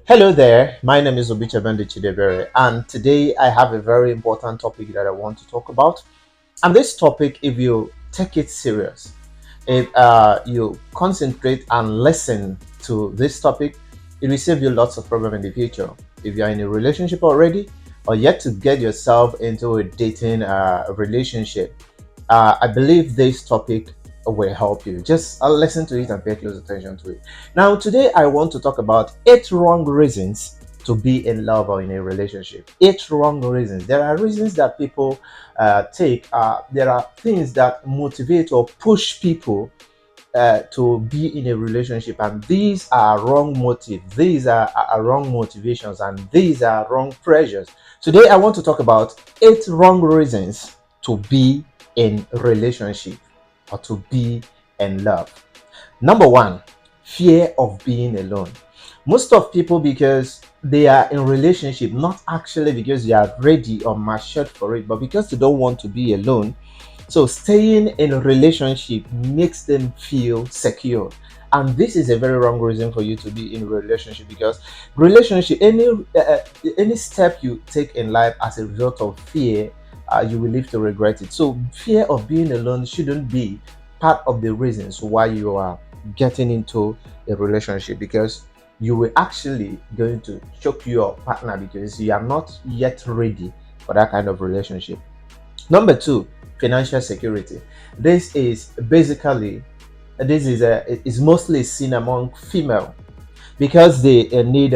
Hello there, my name is Obicha Chidebere, and today I have a very important topic that I want to talk about. And this topic, if you take it serious, if you concentrate and listen to this topic, it will save you lots of problem in the future. If you are in a relationship already, or yet to get yourself into a dating relationship, I believe this topic will help you. Just listen to it and pay close attention to it. Now, today I want to talk about 8 wrong reasons to be in love or in a relationship. 8 wrong reasons. There are reasons that people take. There are things that motivate or push people to be in a relationship, and these are wrong motives. These are wrong motivations, and these are wrong pressures. Today, I want to talk about 8 wrong reasons to be in relationship or to be in love. Number one, fear of being alone. Most of people, because they are in relationship, not actually because they are ready or matured for it, but because they don't want to be alone. So staying in a relationship makes them feel secure. And this is a very wrong reason for you to be in a relationship, because relationship, any step you take in life as a result of fear, you will live to regret it. So fear of being alone shouldn't be part of the reasons why you are getting into a relationship, because you will actually going to choke your partner because you are not yet ready for that kind of relationship. Number two, financial security. This is basically is mostly seen among female, because they need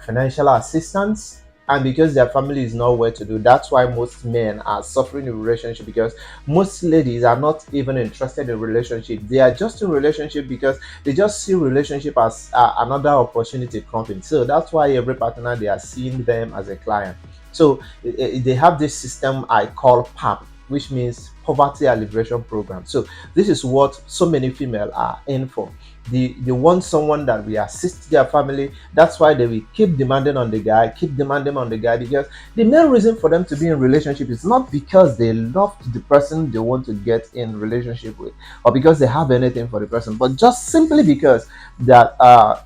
financial assistance, and because their family is not well to do. That's why most men are suffering in relationship, because most ladies are not even interested in relationship. They are just in relationship because they just see relationship as another opportunity coming. So that's why every partner, they are seeing them as a client. So they have this system I call PAP, which means poverty alleviation program. So this is what so many female are in for. They want someone that will assist their family. That's why they will keep demanding on the guy, because the main reason for them to be in relationship is not because they love the person they want to get in relationship with, or because they have anything for the person, but just simply because that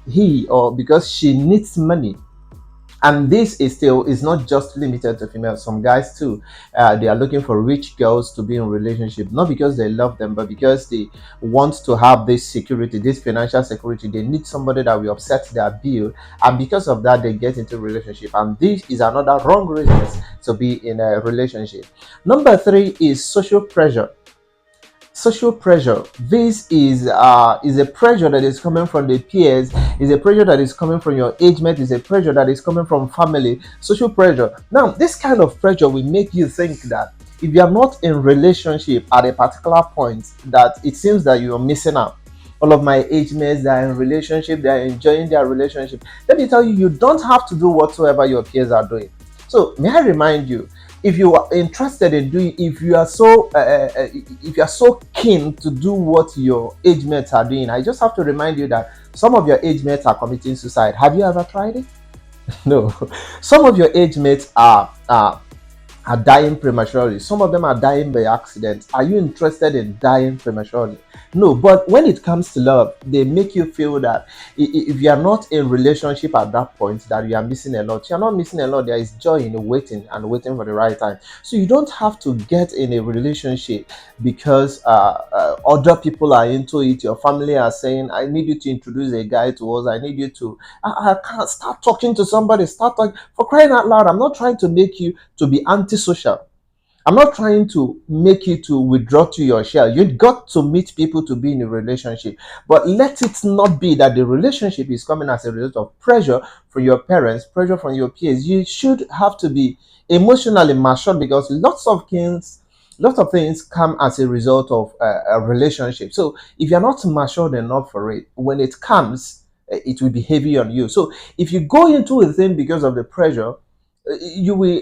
he or because she needs money. And this is not just limited to females. Some guys too, they are looking for rich girls to be in relationship, not because they love them, but because they want to have this security, this financial security. They need somebody that will offset their bill, and because of that they get into relationship. And this is another wrong reason to be in a relationship. Number three is social pressure. Social pressure. This is a pressure that is coming from the peers, is a pressure that is coming from your age mate, is a pressure that is coming from family. Social pressure. Now, this kind of pressure will make you think that if you are not in relationship at a particular point, that it seems that you are missing out. All of my age mates, they are in relationship, they are enjoying their relationship. Let me tell you, you don't have to do whatsoever your peers are doing. So may I remind you, if you are interested in doing, if you are so keen to do what your age mates are doing, I just have to remind you that some of your age mates are committing suicide. Have you ever tried it? No. Some of your age mates are dying prematurely. Some of them are dying by accident. Are you interested in dying prematurely? No. But when it comes to love, they make you feel that if you are not in relationship at that point, that you are missing a lot. You are not missing a lot. There is joy in waiting and waiting for the right time. So you don't have to get in a relationship because other people are into it. Your family are saying, I need you to introduce a guy to us. I need you to I can't start talking to somebody. Start talking. For crying out loud, I'm not trying to make you to be antisocial. I'm not trying to make you to withdraw to your shell. You got to meet people to be in a relationship. But let it not be that the relationship is coming as a result of pressure from your parents, pressure from your peers. You should have to be emotionally matured, because lots of things come as a result of a relationship. So if you're not matured enough for it, when it comes, it will be heavy on you. So if you go into a thing because of the pressure, you will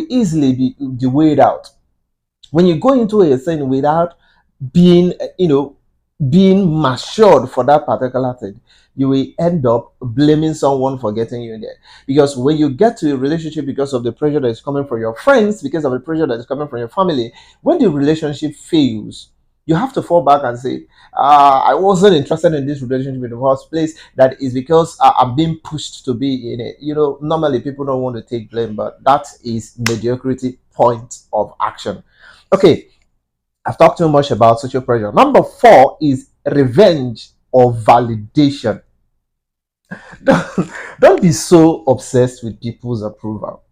easily be weighed out. When you go into a thing without being being matured for that particular thing, you will end up blaming someone for getting you there. Because when you get to a relationship because of the pressure that is coming from your friends, because of the pressure that is coming from your family, when the relationship fails, You have to fall back and say, I wasn't interested in this relationship in the first place. That is because I'm being pushed to be in it. Normally people don't want to take blame, but that is mediocrity point of action. Okay, I've talked too much about social pressure. Number four is revenge or validation. Don't be so obsessed with people's approval.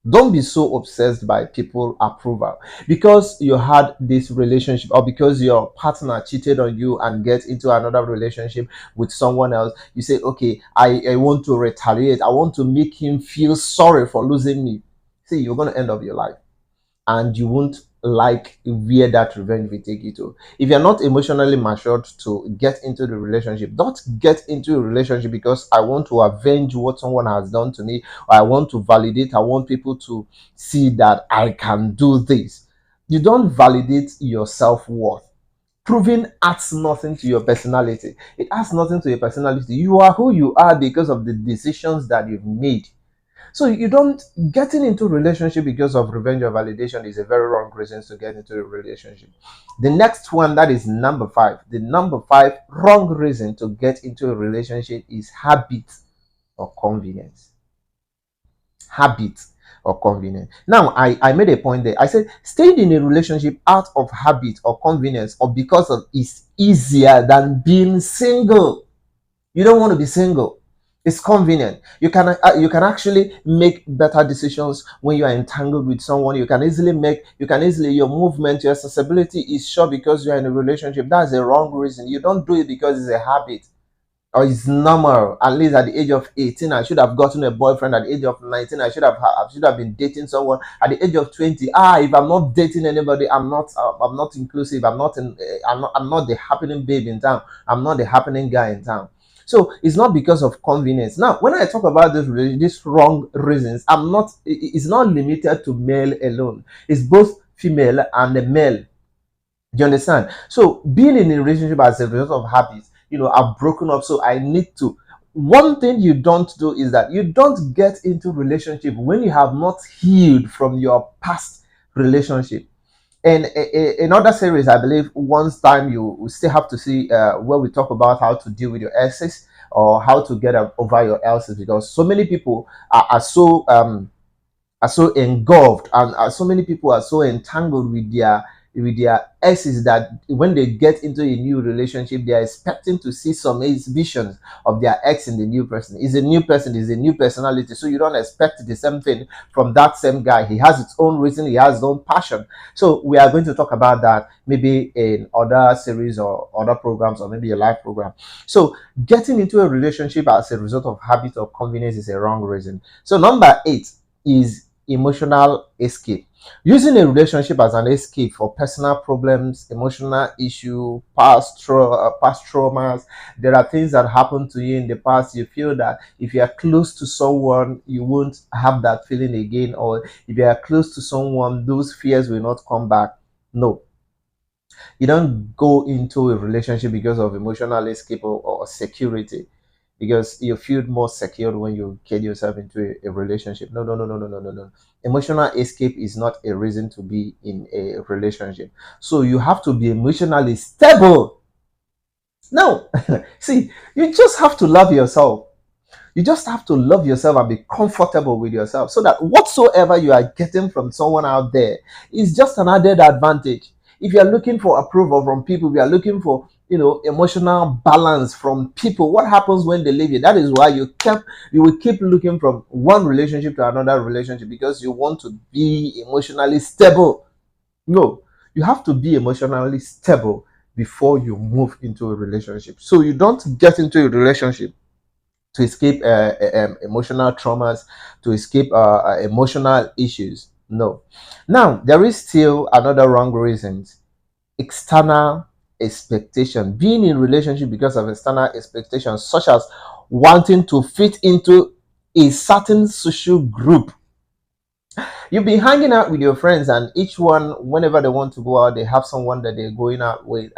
Don't be so obsessed by people approval because you had this relationship or because your partner cheated on you and get into another relationship with someone else. You say, okay, I want to retaliate. I want to make him feel sorry for losing me. See, you're going to end up your life and you won't like where that revenge will take you to. If you're not emotionally matured to get into the relationship, don't get into a relationship because I want to avenge what someone has done to me, or I want to validate, I want people to see that I can do this. You don't validate your self-worth. Proving adds nothing to your personality. It adds nothing to your personality. You are who you are because of the decisions that you've made. So you don't getting into a relationship because of revenge or validation is a very wrong reason to get into a relationship. The next one, that is number five. The number five wrong reason to get into a relationship is habit or convenience. Habit or convenience. Now, I made a point there. I said staying in a relationship out of habit or convenience or because of is easier than being single. You don't want to be single. It's convenient. You can actually make better decisions when you are entangled with someone. You can easily your movement, your accessibility is sure because you are in a relationship. That's a wrong reason. You don't do it because it's a habit or it's normal. At least at the age of 18, I should have gotten a boyfriend. At the age of 19, I should have been dating someone. At the age of 20, if I'm not dating anybody, I'm not inclusive. I'm not the happening babe in town. I'm not the happening guy in town. So it's not because of convenience. Now, when I talk about these wrong reasons, it's not limited to male alone. It's both female and the male. Do you understand? So being in a relationship as a result of habits, I've broken up, so I need to. One thing you don't do is that you don't get into relationship when you have not healed from your past relationship. And in other series, I believe once time you still have to see where we talk about how to deal with your exes or how to get over your exes, because so many people are so engulfed, and so many people are so entangled with their exes that when they get into a new relationship, they are expecting to see some exhibitions of their ex in the new person. Is a new person, is a new personality, so you don't expect the same thing from that same guy. He has his own reason, he has his own passion. So we are going to talk about that maybe in other series or other programs, or maybe a live program. So getting into a relationship as a result of habit or convenience is a wrong reason. So number 8 is emotional escape. Using a relationship as an escape for personal problems, emotional issue, past traumas. There are things that happened to you in the past. You feel that if you are close to someone, you won't have that feeling again, or if you are close to someone, those fears will not come back. No, you don't go into a relationship because of emotional escape or security, because you feel more secure when you get yourself into a relationship. No, no, no, no, no, no, no, no. Emotional escape is not a reason to be in a relationship. So you have to be emotionally stable. No, see, you just have to love yourself. You just have to love yourself and be comfortable with yourself, so that whatsoever you are getting from someone out there is just an added advantage. If you are looking for approval from people, if you are looking for emotional balance from people, what happens when they leave you? That is why you will keep looking from one relationship to another relationship, because you want to be emotionally stable. No, you have to be emotionally stable before you move into a relationship. So you don't get into a relationship to escape emotional traumas, to escape emotional issues. No. Now, there is still another wrong reasons: external expectation. Being in relationship because of external expectations, such as wanting to fit into a certain social group. You've been hanging out with your friends, and each one, whenever they want to go out, they have someone that they're going out with.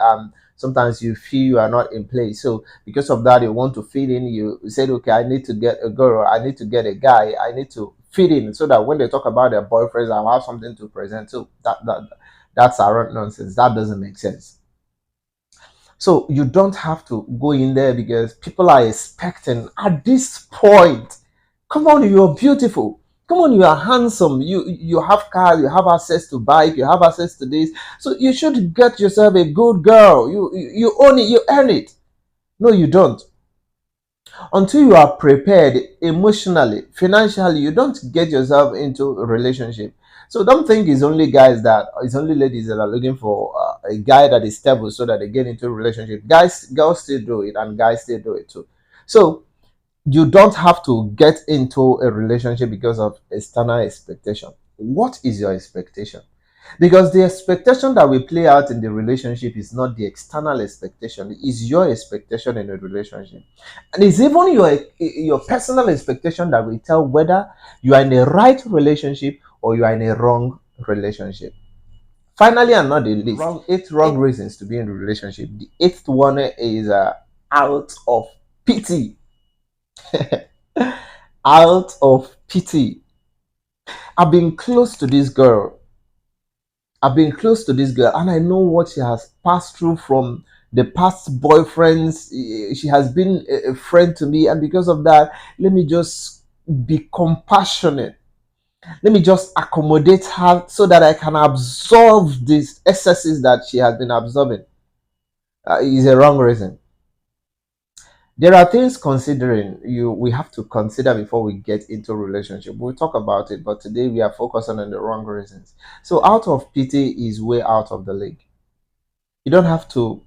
Sometimes you feel you are not in place, so because of that, you want to fit in. You said, okay, I need to get a girl, I need to get a guy, I need to fit in, so that when they talk about their boyfriends, I'll have something to present. So that's our nonsense. That doesn't make sense. So you don't have to go in there because people are expecting at this point. Come on, you're beautiful. Come on, you are handsome. You have car, you have access to bike, you have access to this. So you should get yourself a good girl. You own it, you earn it. No, you don't. Until you are prepared emotionally, financially, you don't get yourself into a relationship. So don't think it's only guys that it's only ladies that are looking for a guy that is stable so that they get into a relationship. Girls still do it, and guys still do it too. So you don't have to get into a relationship because of external expectation. What is your expectation? Because the expectation that we play out in the relationship is not the external expectation, it's your expectation in a relationship. And it's even your personal expectation that will tell whether you are in a right relationship or you are in a wrong relationship. Finally, and not the least, eight wrong reasons to be in a relationship. The eighth one is out of pity. Out of pity. I've been close to this girl. I've been close to this girl, and I know what she has passed through from the past boyfriends. She has been a friend to me, and because of that, let me just be compassionate. Let me just accommodate her so that I can absorb these excesses that she has been absorbing. Is a wrong reason. There are things considering you we have to consider before we get into a relationship. We'll talk about it, but today we are focusing on the wrong reasons. So out of pity is way out of the league. You don't have to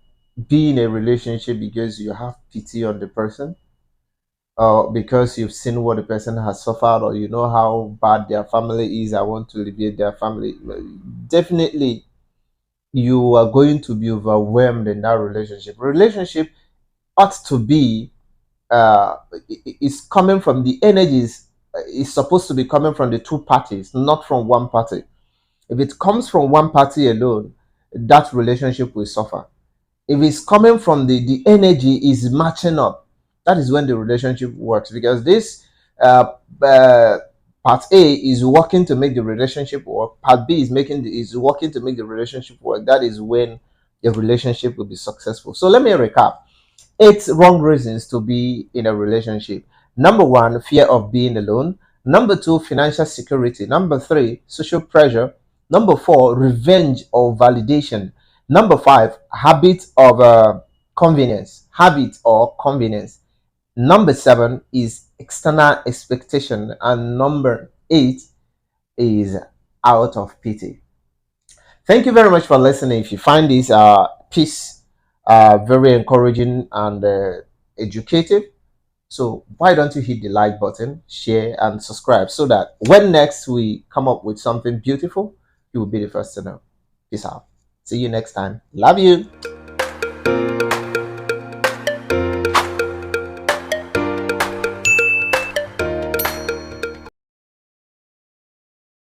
be in a relationship because you have pity on the person or because you've seen what the person has suffered or you know how bad their family is. I want to alleviate their family. Definitely you are going to be overwhelmed in that relationship. Relationship ought to be is coming from the energies is supposed to be coming from the two parties, not from one party. If it comes from one party alone, that relationship will suffer. If it's coming from the energy is matching up, that is when the relationship works because this uh, uh, part A is working to make the relationship work, part B is working to make the relationship work. That is when the relationship will be successful. So let me recap. Eight wrong reasons to be in a relationship. Number one, fear of being alone. Number two, financial security. Number three, social pressure. Number four, revenge or validation. Number five, habit of convenience. Habit or convenience. Number seven is external expectation. And number eight is out of pity. Thank you very much for listening. If you find this piece very encouraging and educative, so why don't you hit the like button, share, and subscribe so that when next we come up with something beautiful, you will be the first to know. Peace out. See you next time. Love you.